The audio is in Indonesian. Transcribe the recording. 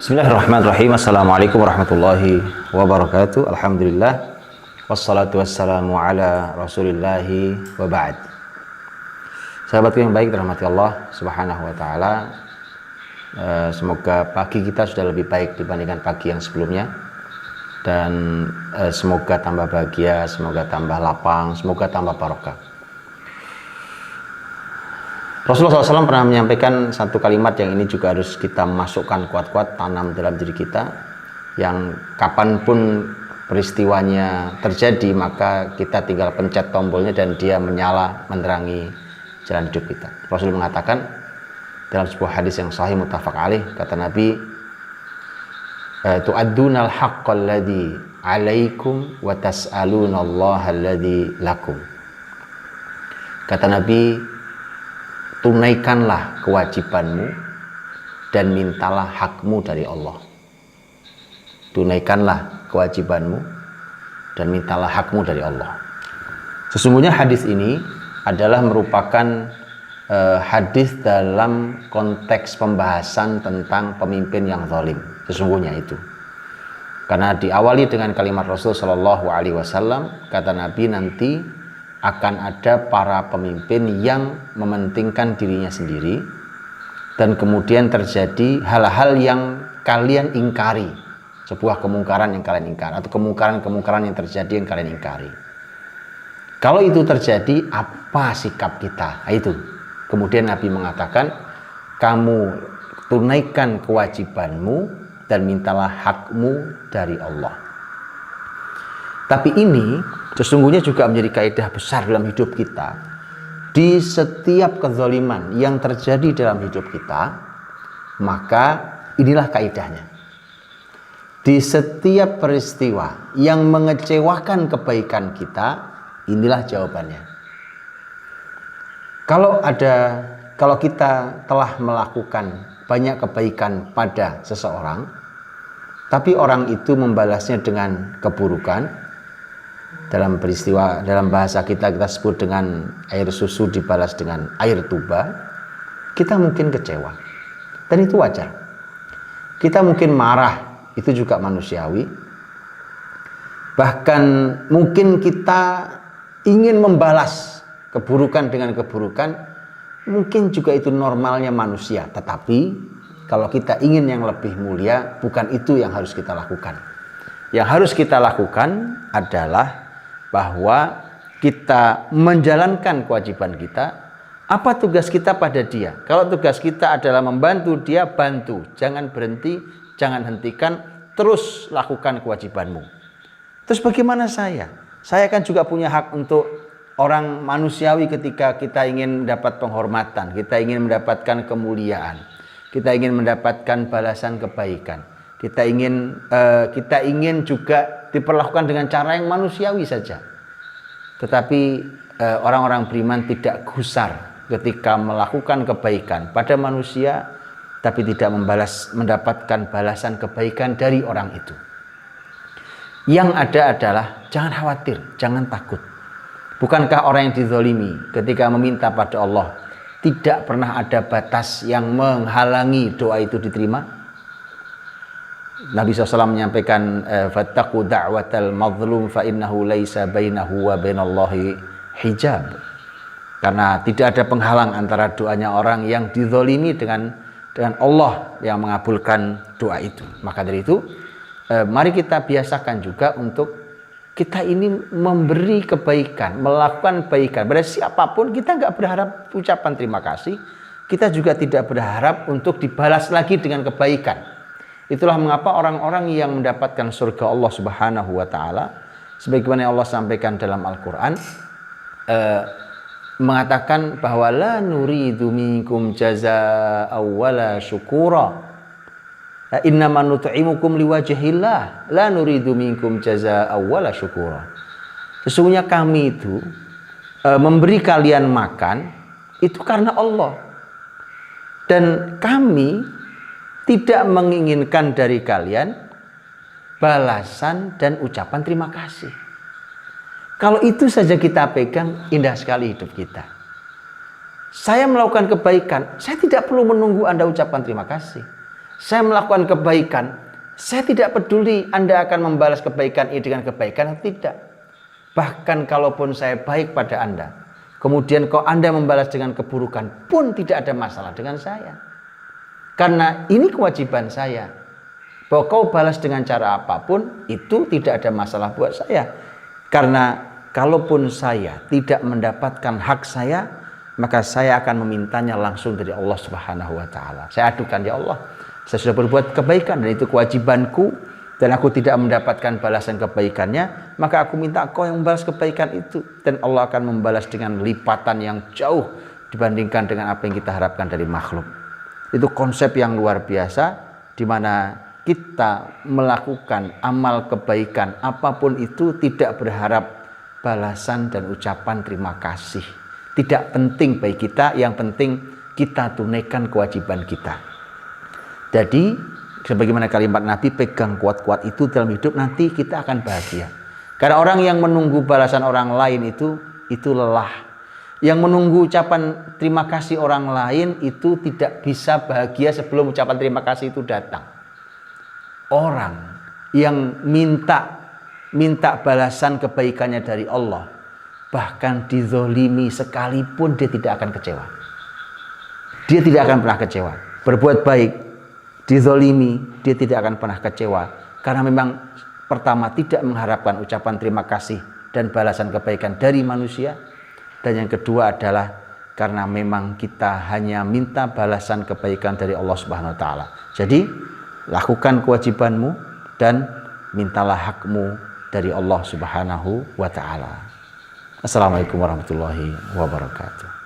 Bismillahirrahmanirrahim. Assalamualaikum warahmatullahi wabarakatuh. Alhamdulillah. Wassalatu wassalamu ala rasulillahi wa ba'd. Sahabatku yang baik, dirahmati Allah subhanahu wa ta'ala. Semoga pagi kita sudah lebih baik dibandingkan pagi yang sebelumnya. Dan semoga tambah bahagia, semoga tambah lapang, semoga tambah barokah. Rasulullah SAW pernah menyampaikan satu kalimat yang ini juga harus kita masukkan kuat-kuat, tanam dalam diri kita, yang kapanpun peristiwanya terjadi maka kita tinggal pencet tombolnya dan dia menyala menerangi jalan hidup kita. Rasul mengatakan dalam sebuah hadis yang sahih muttafaq alaih, kata Nabi, tu'addunal haqqal ladzi 'alaikum wa tas'alunallaha alladzi lakum. Kata Nabi, tunaikanlah kewajibanmu dan mintalah hakmu dari Allah. Tunaikanlah kewajibanmu dan mintalah hakmu dari Allah. Sesungguhnya hadis ini adalah merupakan hadis dalam konteks pembahasan tentang pemimpin yang zalim. Sesungguhnya itu. Karena diawali dengan kalimat Rasul Shallallahu Alaihi Wasallam, kata Nabi, nanti akan ada para pemimpin yang mementingkan dirinya sendiri dan kemudian terjadi hal-hal yang kalian ingkari, sebuah kemungkaran yang kalian ingkari atau kemungkaran-kemungkaran yang terjadi yang kalian ingkari. Kalau itu terjadi, apa sikap kita? Nah, itu. Kemudian Nabi mengatakan, kamu tunaikan kewajibanmu dan mintalah hakmu dari Allah. Tapi ini sesungguhnya juga menjadi kaidah besar dalam hidup kita. Di setiap kezaliman yang terjadi dalam hidup kita, maka inilah kaidahnya. Di setiap peristiwa yang mengecewakan kebaikan kita, inilah jawabannya. Kalau kita telah melakukan banyak kebaikan pada seseorang, tapi orang itu membalasnya dengan keburukan, dalam peristiwa, dalam bahasa kita sebut dengan air susu dibalas dengan air tuba, kita mungkin kecewa. Dan itu wajar. Kita mungkin marah, itu juga manusiawi. Bahkan mungkin kita ingin membalas keburukan dengan keburukan, mungkin juga itu normalnya manusia. Tetapi kalau kita ingin yang lebih mulia, bukan itu yang harus kita lakukan. Yang harus kita lakukan adalah bahwa kita menjalankan kewajiban kita. Apa tugas kita pada dia? Kalau tugas kita adalah membantu dia, bantu. Jangan berhenti, jangan hentikan, terus lakukan kewajibanmu. Terus bagaimana saya? Saya kan juga punya hak untuk orang manusiawi ketika kita ingin mendapat penghormatan, kita ingin mendapatkan kemuliaan, kita ingin mendapatkan balasan kebaikan. Kita ingin juga diperlakukan dengan cara yang manusiawi saja. Tetapi orang-orang beriman tidak gusar ketika melakukan kebaikan pada manusia, tapi tidak mendapatkan balasan kebaikan dari orang itu. Yang ada adalah jangan khawatir, jangan takut. Bukankah orang yang dizalimi ketika meminta pada Allah tidak pernah ada batas yang menghalangi doa itu diterima? Nabi SAW menyampaikan, fattaqu da'watal mazlum fa innahu laisa bainahu wa bainallahi hijab. Karena tidak ada penghalang antara doanya orang yang dizalimi dengan Allah yang mengabulkan doa itu. Maka dari itu, mari kita biasakan juga untuk kita ini memberi kebaikan, melakukan kebaikan. Pada siapapun kita nggak berharap ucapan terima kasih. Kita juga tidak berharap untuk dibalas lagi dengan kebaikan. Itulah mengapa orang-orang yang mendapatkan surga Allah Subhanahu wa taala, sebagaimana Allah sampaikan dalam Al-Qur'an, mengatakan bahwa la nuridu minkum jazaa'a wala syukura. Innama nut'imukum liwajhillah, la nuridu minkum jazaa'a wala syukura. Sesungguhnya kami itu memberi kalian makan itu karena Allah. Dan kami tidak menginginkan dari kalian balasan dan ucapan terima kasih. Kalau itu saja kita pegang, indah sekali hidup kita. Saya melakukan kebaikan, saya tidak perlu menunggu Anda ucapan terima kasih. Saya melakukan kebaikan, saya tidak peduli Anda akan membalas kebaikan ini dengan kebaikan atau tidak. Bahkan kalaupun saya baik pada Anda, kemudian kalau Anda membalas dengan keburukan pun tidak ada masalah dengan saya. Karena ini kewajiban saya. Bahwa kau balas dengan cara apapun, itu tidak ada masalah buat saya. Karena kalaupun saya tidak mendapatkan hak saya, maka saya akan memintanya langsung dari Allah Subhanahu wa Ta'ala. Saya adukan, ya Allah, saya sudah berbuat kebaikan dan itu kewajibanku, dan aku tidak mendapatkan balasan kebaikannya, maka aku minta Kau yang membalas kebaikan itu, dan Allah akan membalas dengan lipatan yang jauh dibandingkan dengan apa yang kita harapkan dari makhluk. Itu konsep yang luar biasa, di mana kita melakukan amal kebaikan apapun itu tidak berharap balasan dan ucapan terima kasih. Tidak penting bagi kita, yang penting kita tunaikan kewajiban kita. Jadi sebagaimana kalimat Nabi, pegang kuat-kuat itu dalam hidup, nanti kita akan bahagia. Karena orang yang menunggu balasan orang lain itu lelah. Yang menunggu ucapan terima kasih orang lain itu tidak bisa bahagia sebelum ucapan terima kasih itu datang. Orang yang minta balasan kebaikannya dari Allah, bahkan dizolimi sekalipun dia tidak akan kecewa. Dia tidak akan pernah kecewa. Berbuat baik, dizolimi, dia tidak akan pernah kecewa. Karena memang pertama tidak mengharapkan ucapan terima kasih dan balasan kebaikan dari manusia. Dan yang kedua adalah karena memang kita hanya minta balasan kebaikan dari Allah Subhanahu wa Ta'ala. Jadi lakukan kewajibanmu dan mintalah hakmu dari Allah Subhanahu wa Ta'ala. Assalamualaikum warahmatullahi wabarakatuh.